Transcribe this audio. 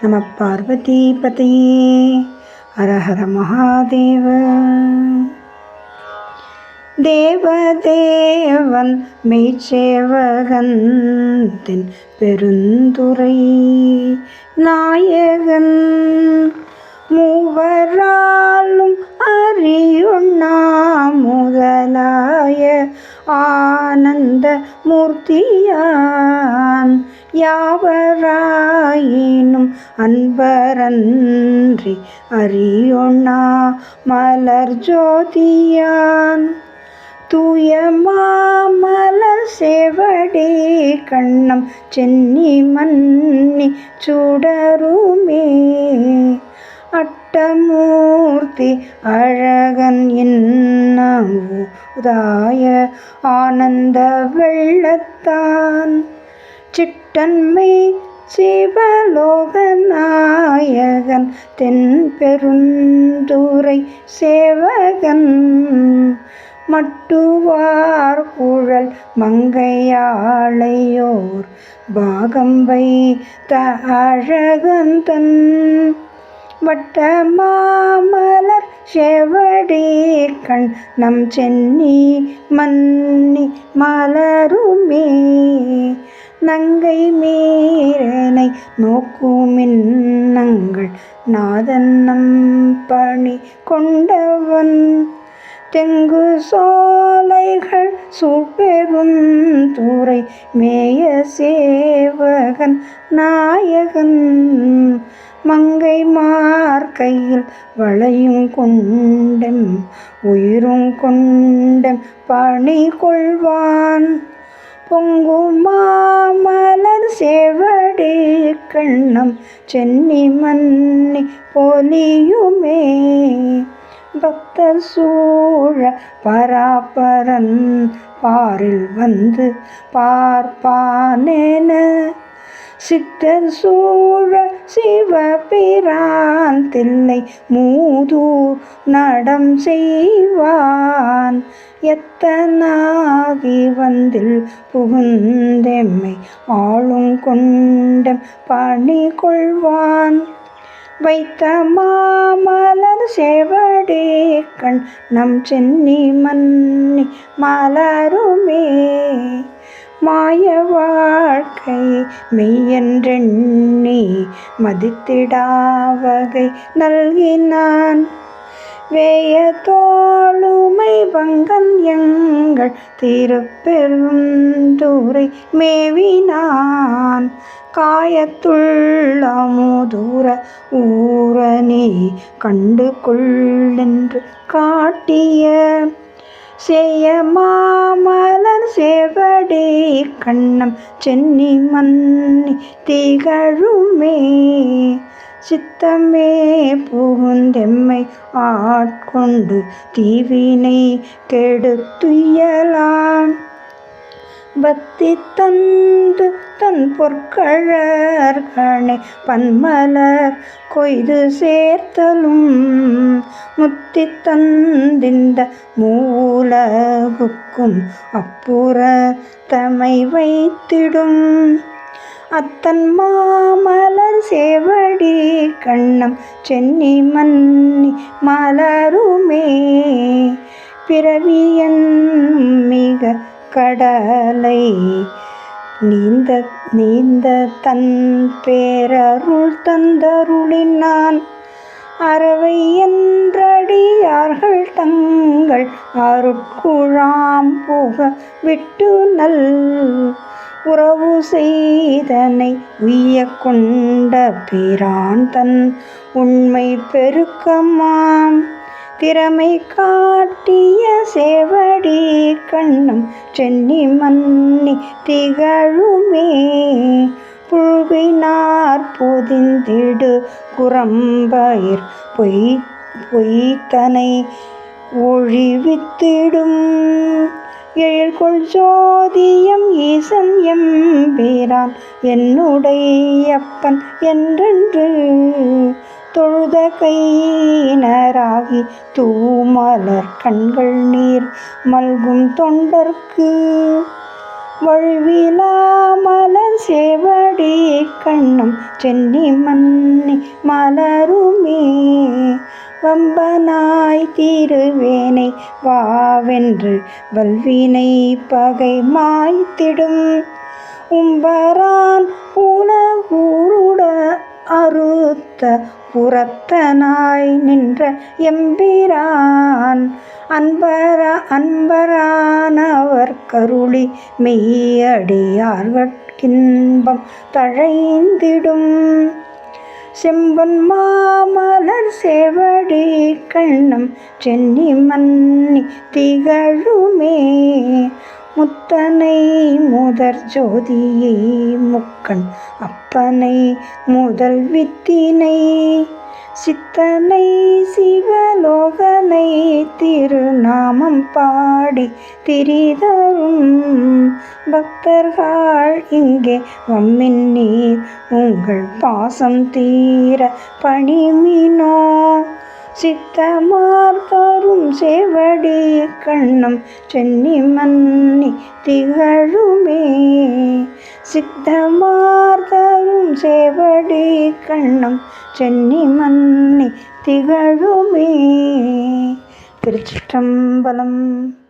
நம பார்வதி பதையே. ஹர ஹர மகாதேவ. தேவதேவன் மெய்ச்சேவகன் தென் பெருந்துரை நாயகன் மூவராலும் அறியுண்ணா முதலாய ஆனந்த மூர்த்தியான் யாவராயினும் அன்பரன்றி அறியொண்ணா மலர் ஜோதியான் தூய மாமலர் சேவடி கண்ணம் சென்னி மன்னி சுடருமே அட்டமூர்த்தி அழகன் உதாய ஆனந்த வெள்ளத்தான் சிட்டன்மை சிவலோகநாயகன் தென் பெருந்துரை சேவகன் மட்டுவார் குழல் மங்கையாளையோர் பாகம் வைத்த அழகந்தன் வட்ட மாமலர் செவடி கண் நம் சென்னி மன்னி மலருமே நங்கை மீறனை நோக்குமின்னங்கள் நாதன் நம் பணி கொண்டவன் தெங்கு சோலைகள் சூழ்பெரும் துறை மேய சேவகன் நாயகன் மங்கை மார்கையில் வளையும் கொண்டெம் உயிரும் கொண்டெம் பணி கொள்வான் பொங்கு மாமலர் சேவடி கண்ணம் சென்னி மன்னி பொலியுமே பக்தர் சூழ பராபரன் பாரில் வந்து பார்ப்பானேன சித்தர் சூழ சிவபிரான் தில்லை மூதூர் நடம் செய்வான் எத்தனாகி வந்தில் புகுந்தெம்மை ஆளும் கொண்டெம் பணி கொள்வான் வைத்த மாமலர் சேவடி கண் நம் சென்னி மன்னி மலருமே மாய வாழ்க்கை மெய்யென்றெண்ணி மதித்திடாவகை நல்கினான் வேய தோளுமை வங்கன் எங்கள் திருப்பெருந்துரை மேவினான் காயத்துள்ள அமுதூர ஊரணி கண்டு கொள்ளென்று காட்டிய சேய மாமலர் சேவடி கண்ணம் சென்னி மன்னி திகழுமே சித்தமே புகுந்தெம்மை ஆட்கொண்டு தீவினை கெடுத்துயலாம் பக்தி தந்து தன் பொற்கழற்கணை பன்மலர் கொய்து சேர்த்தலும் முத்தி தந்திந்த மூலகுக்கும் அப்புற தமை வைத்திடும் அத்தன் மாமலர் சேவடி கண்ணம் சென்னி மன்னி மலருமே பிறவியன் மிக கடலை நீந்த தன் பேரருள் தந்தருளினான் அறவை என்றடியார்கள் தங்கள் அருட்குழாம் புக விட்டு நல் உறவு செய்தனை உய்ய கொண்ட பிரான் தன் உண்மை பெருக்கமாம் திறமை காட்டிய சேவடி கண்ணம் சென்னி மன்னி திகழுமே புழுவினார் பொதிந்திடு குரம்பயிர் பொய்த்தனை ஒழிவித்திடும் எழில்கொள் ஜோதியம் ஈசன் எம்பிரான் என்னுடையப்பன் என்றென்று தொழுத கையினராகி தூமலர் கண்கள் நீர் மல்கும் தொண்டர்க்கு வழுவிலா மலர் சேவடி கண்ணம் சென்னி மன்னி மலருமே வம்பனாய் திருவேனை வாவென்று வல்வினை பகை மாய்த்திடும் உம்பரான் உலகூருட அறுத்த புறத்தனாய் நின்ற எம்பிரான் அன்பரானவர் கருளி மெய்யடியார்கட்கின்பம் தழைந்திடும் செம்பன் மாமலர் சேவடி கண்ணம் சென்னி மன்னி திகழுமே முத்தனை முதற் ஜோதியை முக்கண் அப்பனை முதல் வித்தினை சித்தனை சிவலோகனை திருநாமம் பாடி திரிதரும் பக்தர்கள் இங்கே வம்மின் நீர் உங்கள் பாசம் தீர பணிமினோ சித்தமார் தரும் சேவடி கண்ணம் சென்னி மன்னி திகழுமே சித்தமார் தரும் சேவடி கண்ணம் சென்னி மன்னி திகழுமே. திருச்சிற்றம்பலம்.